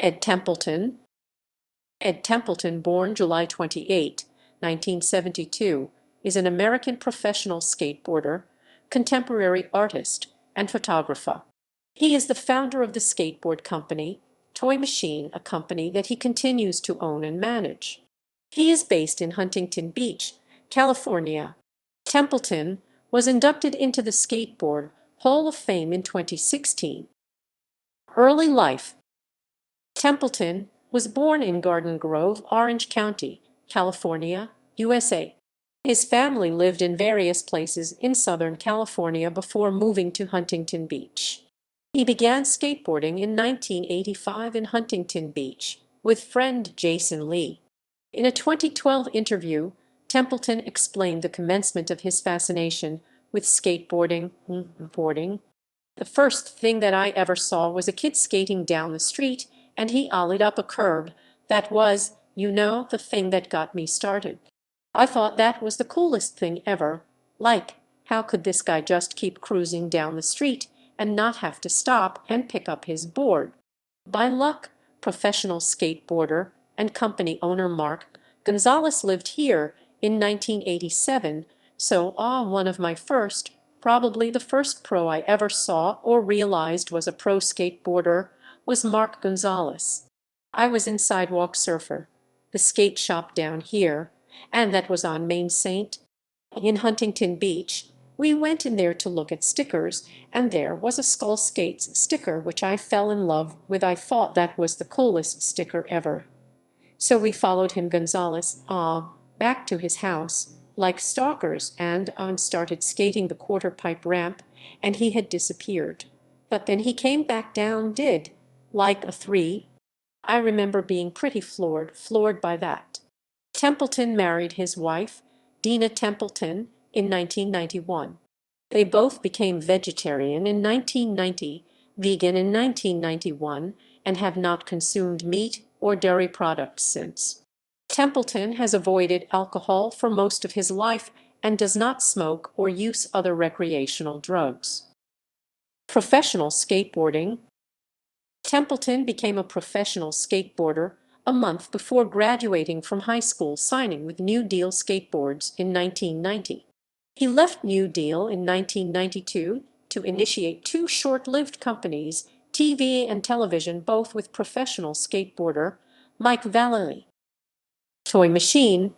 Ed Templeton. Ed Templeton, born July 28, 1972, is an American professional skateboarder, contemporary artist, and photographer. He is the founder of the skateboard company, Toy Machine, a company that he continues to own and manage. He is based in Huntington Beach, California. Templeton was inducted into the Skateboard Hall of Fame in 2016. Early life. Templeton was born in Garden Grove, Orange County, California, USA. His family lived in various places in Southern California before moving to Huntington Beach. He began skateboarding in 1985 in Huntington Beach with friend Jason Lee. In a 2012 interview, Templeton explained the commencement of his fascination with skateboarding. The first thing that I ever saw was a kid skating down the street, and he ollied up a curb. That was, the thing that got me started. I thought that was the coolest thing ever. Like, how could this guy just keep cruising down the street and not have to stop and pick up his board? By luck, professional skateboarder and company owner Mark Gonzalez lived here in 1987, so one of my first, probably the first pro I ever saw or realized was a pro skateboarder, was Mark Gonzalez. I was in Sidewalk Surfer, the skate shop down here, and that was on Main St. in Huntington Beach. We went in there to look at stickers, and there was a Skull Skates sticker which I fell in love with. I thought that was the coolest sticker ever. So we followed him, Gonzalez, back to his house, like stalkers, and started skating the quarter pipe ramp, and he had disappeared. But then he came back down, like a three. I remember being pretty floored by that. Templeton married his wife, Dina Templeton, in 1991. They both became vegetarian in 1990, vegan in 1991, and have not consumed meat or dairy products since. Templeton has avoided alcohol for most of his life and does not smoke or use other recreational drugs. Professional skateboarding. Templeton became a professional skateboarder a month before graduating from high school, signing with New Deal Skateboards in 1990. He left New Deal in 1992 to initiate two short-lived companies, TV and television, both with professional skateboarder Mike Vallely. Toy Machine.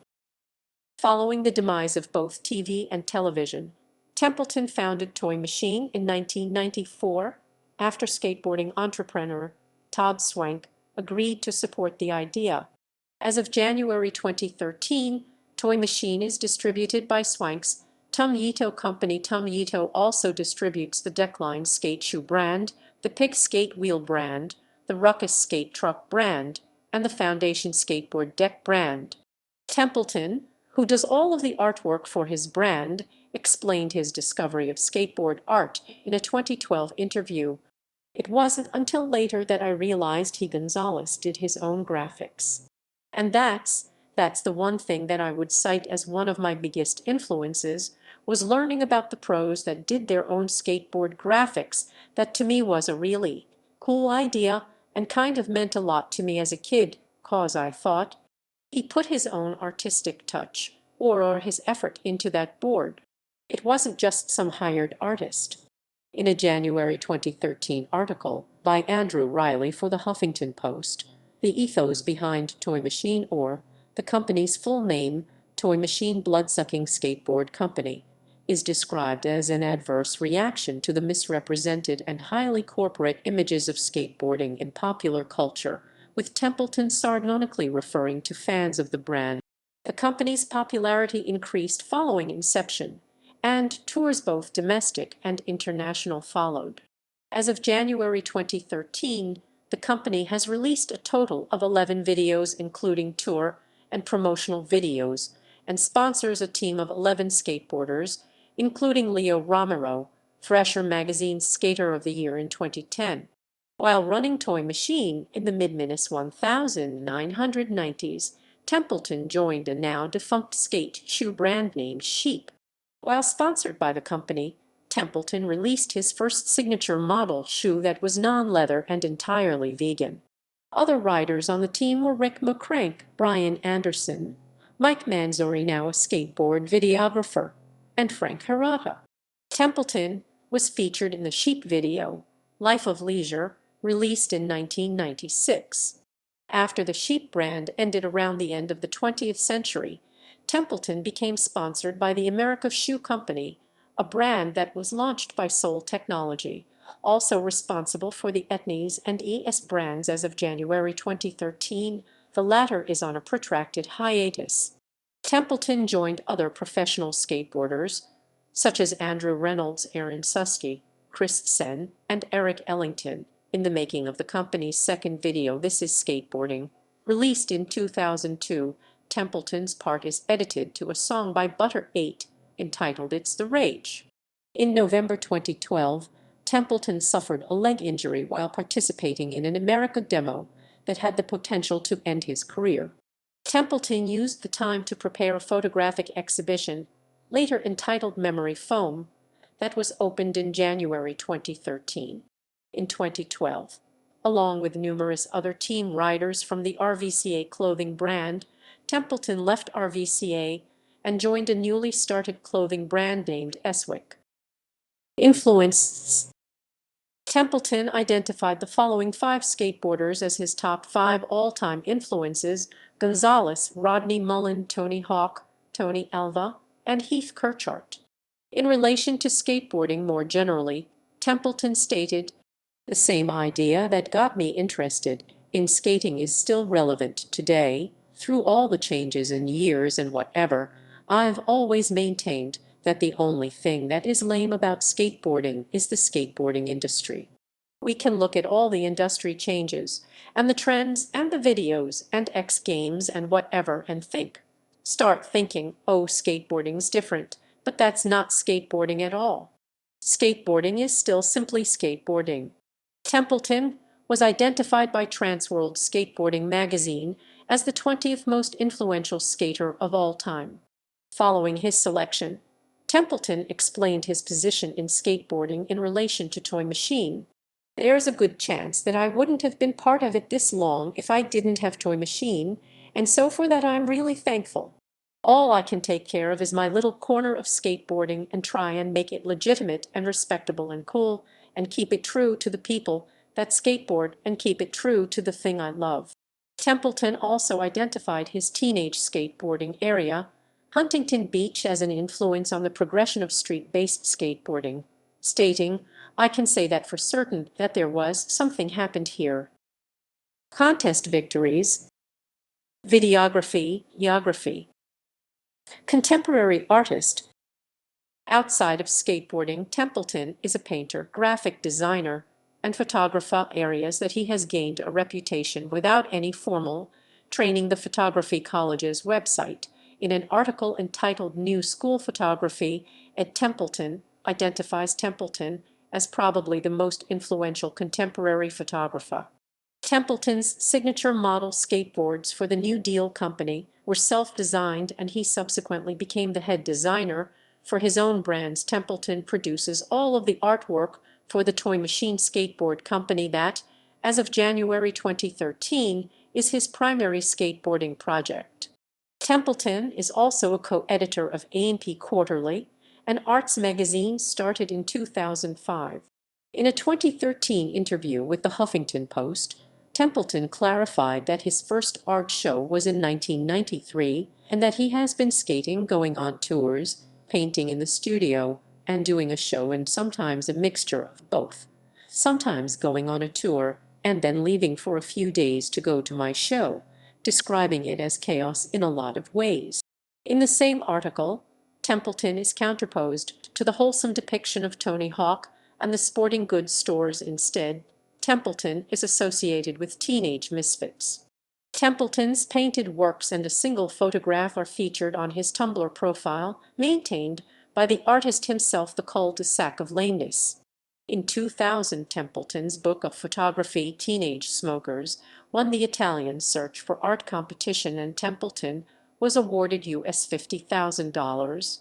Following the demise of both TV and television, Templeton founded Toy Machine in 1994 after skateboarding entrepreneur Todd Swank agreed to support the idea. As of January 2013, Toy Machine is distributed by Swank's Tum Yito company. Tum Yito also distributes the Deckline skate shoe brand, the Pig skate wheel brand, the Ruckus skate truck brand, and the Foundation skateboard deck brand. Templeton, who does all of the artwork for his brand, explained his discovery of skateboard art in a 2012 interview. It wasn't until later that I realized Gonzalez did his own graphics. And that's the one thing that I would cite as one of my biggest influences, was learning about the pros that did their own skateboard graphics. That to me was a really cool idea and kind of meant a lot to me as a kid, cause I thought he put his own artistic touch or his effort into that board. It wasn't just some hired artist. In a January 2013 article by Andrew Riley for the Huffington Post, the ethos behind Toy Machine, or the company's full name, Toy Machine Bloodsucking Skateboard Company, is described as an adverse reaction to the misrepresented and highly corporate images of skateboarding in popular culture, with Templeton sardonically referring to fans of the brand. The company's popularity increased following inception, and tours both domestic and international followed. As of January 2013, the company has released a total of 11 videos, including tour and promotional videos, and sponsors a team of 11 skateboarders, including Leo Romero, Fresher Magazine's Skater of the Year in 2010. While running Toy Machine in the mid-1990s, Templeton joined a now-defunct skate shoe brand named Sheep. While sponsored by the company, Templeton released his first signature model shoe that was non-leather and entirely vegan. Other riders on the team were Rick McCrank, Brian Anderson, Mike Manzori, now a skateboard videographer, and Frank Hirata. Templeton was featured in the Sheep video, Life of Leisure, released in 1996. After the Sheep brand ended around the end of the 20th century, Templeton became sponsored by the America Shoe Company, a brand that was launched by Soul Technology, also responsible for the Etnies and ES brands as of January 2013. The latter is on a protracted hiatus. Templeton joined other professional skateboarders, such as Andrew Reynolds, Aaron Susky, Chris Sen, and Eric Ellington, in the making of the company's second video, This Is Skateboarding. Released in 2002, Templeton's part is edited to a song by Butter 8, entitled It's the Rage. In November 2012, Templeton suffered a leg injury while participating in an America demo that had the potential to end his career. Templeton used the time to prepare a photographic exhibition, later entitled Memory Foam, that was opened in January 2013. In 2012, along with numerous other team riders from the RVCA clothing brand, Templeton left RVCA and joined a newly started clothing brand named Eswick. Influences. Templeton identified the following 5 skateboarders as his top 5 all-time influences: Gonzalez, Rodney Mullen, Tony Hawk, Tony Alva, and Heath Kirchart. In relation to skateboarding more generally, Templeton stated, "The same idea that got me interested in skating is still relevant today. Through all the changes in years and whatever, I've always maintained that the only thing that is lame about skateboarding is the skateboarding industry. We can look at all the industry changes, and the trends, and the videos, and X Games, and whatever, and start thinking, oh, skateboarding's different, but that's not skateboarding at all. Skateboarding is still simply skateboarding." Templeton was identified by Transworld Skateboarding magazine as the 20th most influential skater of all time. Following his selection, Templeton explained his position in skateboarding in relation to Toy Machine. "There's a good chance that I wouldn't have been part of it this long if I didn't have Toy Machine, and so for that I'm really thankful. All I can take care of is my little corner of skateboarding and try and make it legitimate and respectable and cool, and keep it true to the people that skateboard and keep it true to the thing I love." Templeton also identified his teenage skateboarding area, Huntington Beach, as an influence on the progression of street-based skateboarding, stating, "I can say that for certain that there was something happened here." Contest victories. Videography, geography. Contemporary artist. Outside of skateboarding, Templeton is a painter, graphic designer, and photographer, areas that he has gained a reputation without any formal training. The Photography College's website, in an article entitled New School Photography at Templeton, identifies Templeton as probably the most influential contemporary photographer. Templeton's signature model skateboards for the New Deal Company were self-designed, and he subsequently became the head designer for his own brands. Templeton produces all of the artwork for the Toy Machine Skateboard Company that, as of January 2013, is his primary skateboarding project. Templeton is also a co-editor of A&P Quarterly, an arts magazine started in 2005. In a 2013 interview with the Huffington Post, Templeton clarified that his first art show was in 1993 and that he has been skating, going on tours, painting in the studio, and doing a show, and sometimes a mixture of both, sometimes going on a tour and then leaving for a few days to go to my show, describing it as chaos in a lot of ways. In the same article, Templeton is counterposed to the wholesome depiction of Tony Hawk and the sporting goods stores. Instead, Templeton is associated with teenage misfits. Templeton's painted works and a single photograph are featured on his Tumblr profile, maintained by the artist himself, The Cul-de-Sac of Lameness. In 2000, Templeton's book of photography, Teenage Smokers, won the Italian Search for Art competition, and Templeton was awarded US $50,000.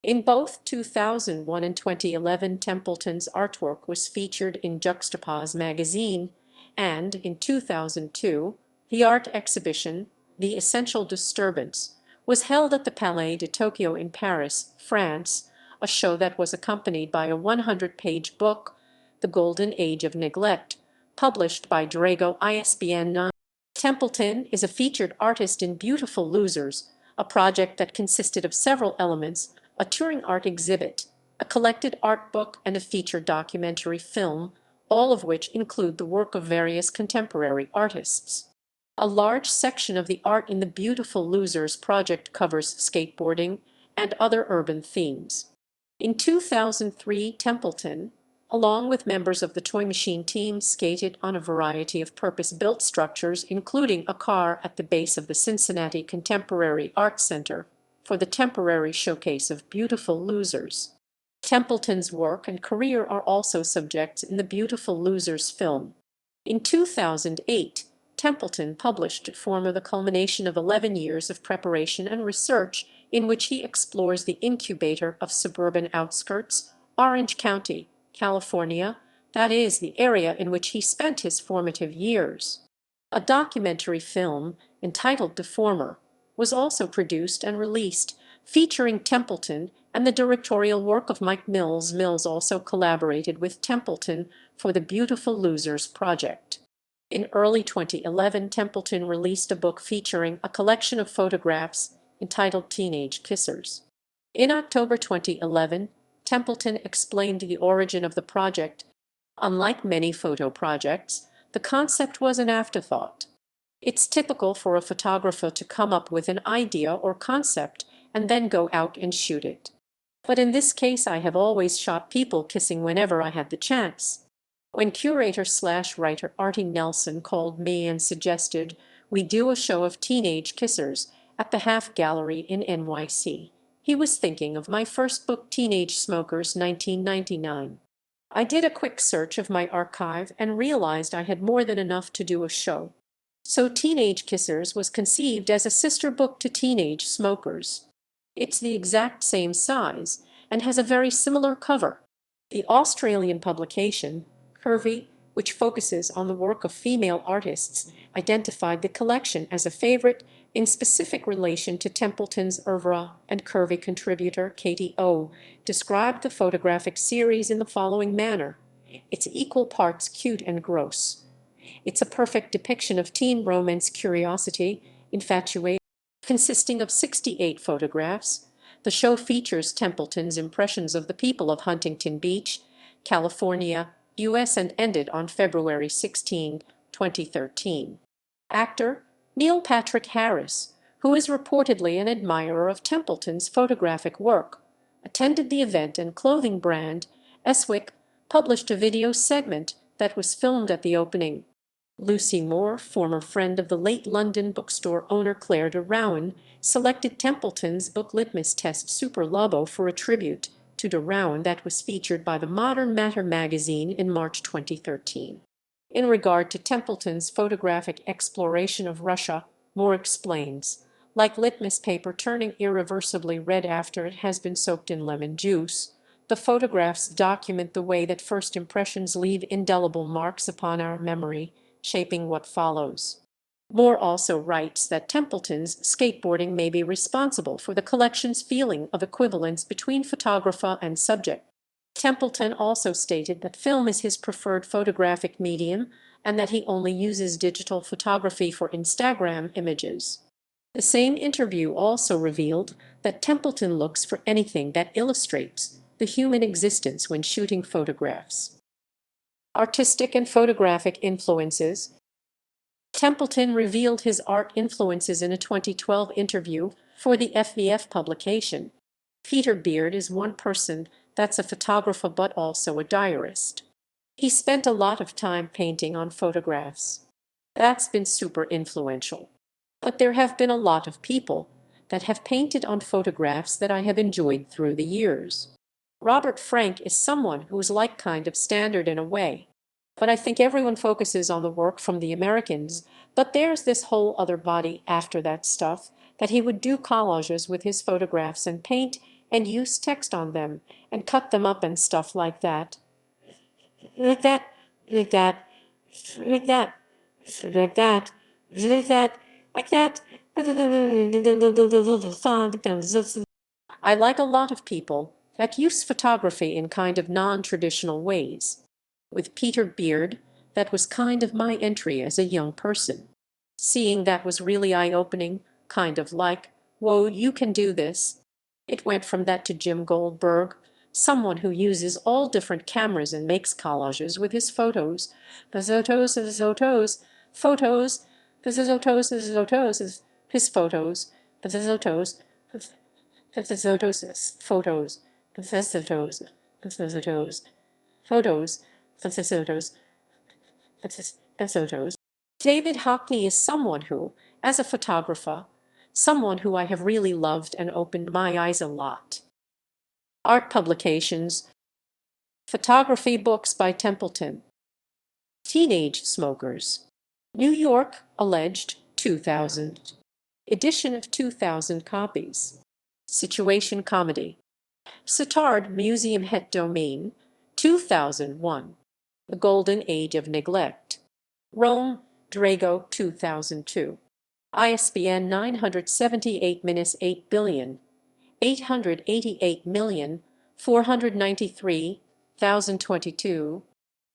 In both 2001 and 2011, Templeton's artwork was featured in Juxtapose magazine and in 2002, the art exhibition, The Essential Disturbance, was held at the Palais de Tokyo in Paris, France, a show that was accompanied by a 100-page book, The Golden Age of Neglect, published by Drago ISBN 9. Templeton is a featured artist in Beautiful Losers, a project that consisted of several elements: a touring art exhibit, a collected art book, and a featured documentary film, all of which include the work of various contemporary artists. A large section of the art in the Beautiful Losers project covers skateboarding and other urban themes. In 2003, Templeton, along with members of the Toy Machine team, skated on a variety of purpose-built structures, including a car at the base of the Cincinnati Contemporary Art Center, for the temporary showcase of Beautiful Losers. Templeton's work and career are also subjects in the Beautiful Losers film. In 2008, Templeton published Former, the culmination of 11 years of preparation and research, in which he explores the incubator of suburban outskirts, Orange County, California, that is, the area in which he spent his formative years. A documentary film, entitled Deformer, was also produced and released, featuring Templeton and the directorial work of Mike Mills. Mills also collaborated with Templeton for the Beautiful Losers project. In early 2011, Templeton released a book featuring a collection of photographs entitled Teenage Kissers. In October 2011, Templeton explained the origin of the project. Unlike many photo projects, the concept was an afterthought. It's typical for a photographer to come up with an idea or concept and then go out and shoot it. But in this case, I have always shot people kissing whenever I had the chance. When curator/writer Artie Nelson called me and suggested we do a show of teenage kissers at the Half Gallery in NYC, he was thinking of my first book, Teenage Smokers, 1999. I did a quick search of my archive and realized I had more than enough to do a show. So Teenage Kissers was conceived as a sister book to Teenage Smokers. It's the exact same size and has a very similar cover. The Australian publication, Curvy, which focuses on the work of female artists, identified the collection as a favorite in specific relation to Templeton's oeuvre, and Curvy contributor Katie O. described the photographic series in the following manner: "It's equal parts cute and gross. It's a perfect depiction of teen romance, curiosity, infatuation." Consisting of 68 photographs, the show features Templeton's impressions of the people of Huntington Beach, California, U.S., and ended on February 16, 2013. Actor Neil Patrick Harris, who is reportedly an admirer of Templeton's photographic work, attended the event, and clothing brand Eswick published a video segment that was filmed at the opening. Lucy Moore, former friend of the late London bookstore owner Claire de Rouen, selected Templeton's book Litmus Test Super Lobo for a tribute to de Rouen that was featured by the Modern Matter magazine in March 2013. In regard to Templeton's photographic exploration of Russia, Moore explains, "Like litmus paper turning irreversibly red after it has been soaked in lemon juice, the photographs document the way that first impressions leave indelible marks upon our memory, shaping what follows." Moore also writes that Templeton's skateboarding may be responsible for the collection's feeling of equivalence between photographer and subject. Templeton also stated that film is his preferred photographic medium and that he only uses digital photography for Instagram images. The same interview also revealed that Templeton looks for anything that illustrates the human existence when shooting photographs. Artistic and photographic influences. Templeton revealed his art influences in a 2012 interview for the FVF publication. Peter Beard is one person that's a photographer but also a diarist. He spent a lot of time painting on photographs. That's been super influential. But there have been a lot of people that have painted on photographs that I have enjoyed through the years. Robert Frank is someone who's like kind of standard in a way. But I think everyone focuses on the work from the Americans, but there's this whole other body after that stuff, that he would do collages with his photographs and paint and use text on them and cut them up and stuff like that. Like that. like that, like that, like that, like that. I like a lot of people that use photography in kind of non-traditional ways. With Peter Beard, that was kind of my entry as a young person. Seeing that was really eye-opening, kind of like, whoa, you can do this. It went from that to Jim Goldberg, someone who uses all different cameras and makes collages with his photos. The photos, the photos, photos, the photos, the photos, his photos, the photos, the photos, photos, the photos, the photos, photos, the photos, the photos. David Hockney is someone who, as a photographer, someone who I have really loved and opened my eyes a lot. Art publications, photography books by Templeton, Teenage Smokers, New York, alleged 2000, edition of 2000 copies, Situation Comedy, Sittard Museum Het Domain, 2001, The Golden Age of Neglect, Rome, Drago 2002, ISBN 978-8 billion, 888,493,022,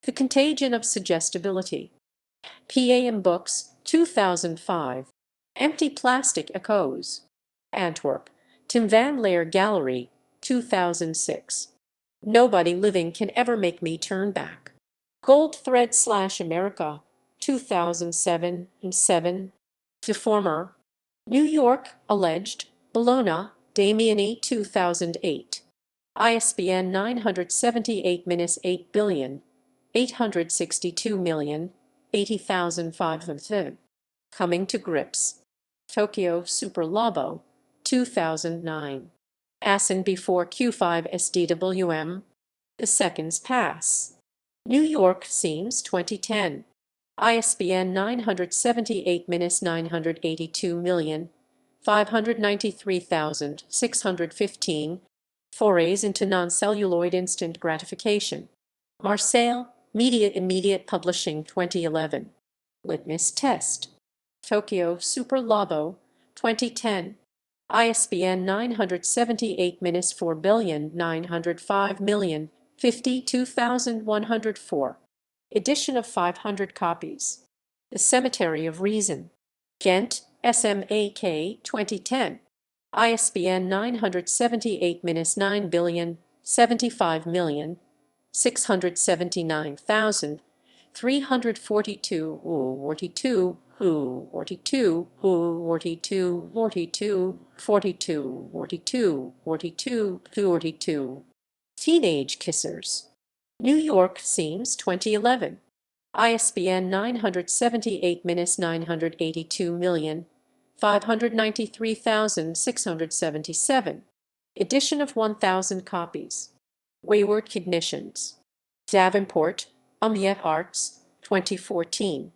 The Contagion of Suggestibility, PAM Books, 2005, Empty Plastic Echoes, Antwerp, Tim van Leer Gallery, 2006. Nobody living can ever make me turn back. Gold Thread / America, 2007 and 7. Deformer, New York, alleged, Bologna, Damiani, 2008. ISBN 978-8 billion, 862,080,500. Coming to Grips, Tokyo Super Labo, 2009. Asin before Q5 SDWM, The Seconds Pass, New York Seams 2010. ISBN 978-982,593,615. Forays into non-celluloid instant gratification. Marseille, Media Immediate Publishing 2011. Litmus Test. Tokyo Super Labo, 2010. ISBN 978-4,905,052,104. Edition of 500 copies. The Cemetery of Reason. Ghent, SMAK 2010. ISBN 978-975,679,342 42 42 42 42 42 42 42 42. Teenage Kissers. New York Seams 2011. ISBN 978-982,593,677. Edition of 1,000 copies. Wayward Cognitions. Davenport, Amiet Arts, 2014.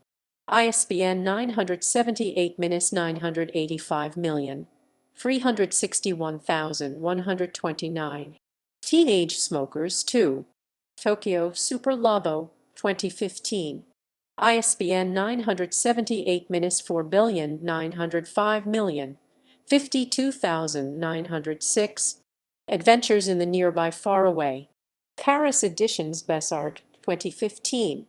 ISBN 978-985,361,129. Teenage Smokers 2. Tokyo Super Labo, 2015. ISBN 978-4,905,052,906. Adventures in the Nearby Faraway. Paris Editions Bessart, 2015.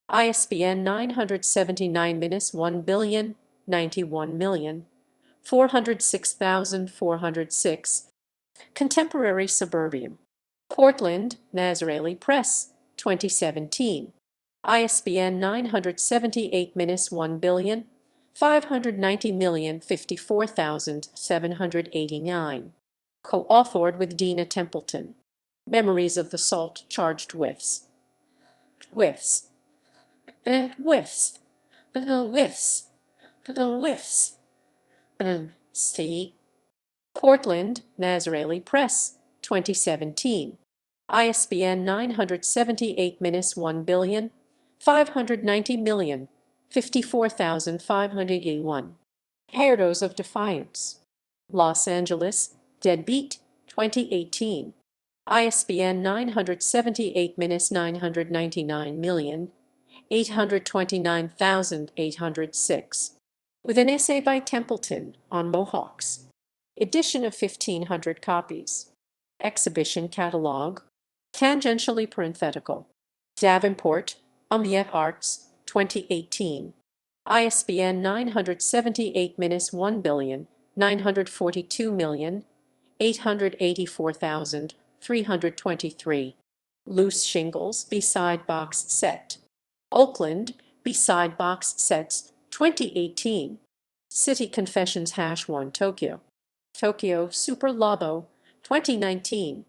ISBN 979-1,091,406,406. Contemporary Suburbium. Portland, Nazareli Press, 2017. ISBN 978-1,590,054,789. Co-authored with Dina Templeton. Memories of the Salt-Charged Whiffs. Whiffs. Whiffs. Whiffs. Whiffs. See. Portland, Nazareli Press, 2017. ISBN 978-1,590,054,581. Herdos of Defiance. Los Angeles, Deadbeat, 2018. ISBN 978-999,000. 829,806. With an essay by Templeton on Mohawks. Edition of 1,500 copies. Exhibition catalog. Tangentially parenthetical. Davenport, Omnia Arts, 2018. ISBN 978-1,942,884,323. Loose Shingles B-Side Box Set. Oakland, B-Side Box Sets, 2018. City Confessions #1 Tokyo. Tokyo Super Labo, 2019.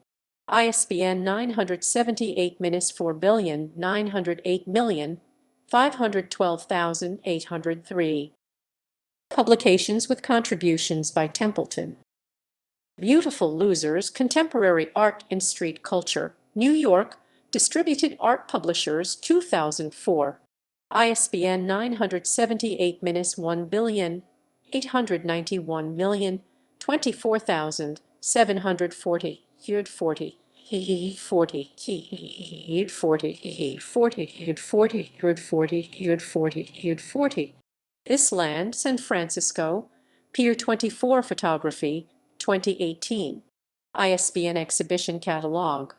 ISBN 978-4,908,512,803. Publications with contributions by Templeton. Beautiful Losers, Contemporary Art in Street Culture, New York, Distributed Art Publishers, 2004. ISBN 978-1,891,024,740. 40 40. Island, San Francisco, Pier 24 Photography, 2018. ISBN Exhibition Catalog.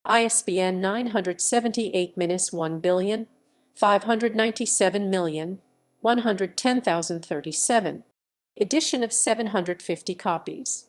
ISBN 978-1,597,110,037. Edition of 750 copies.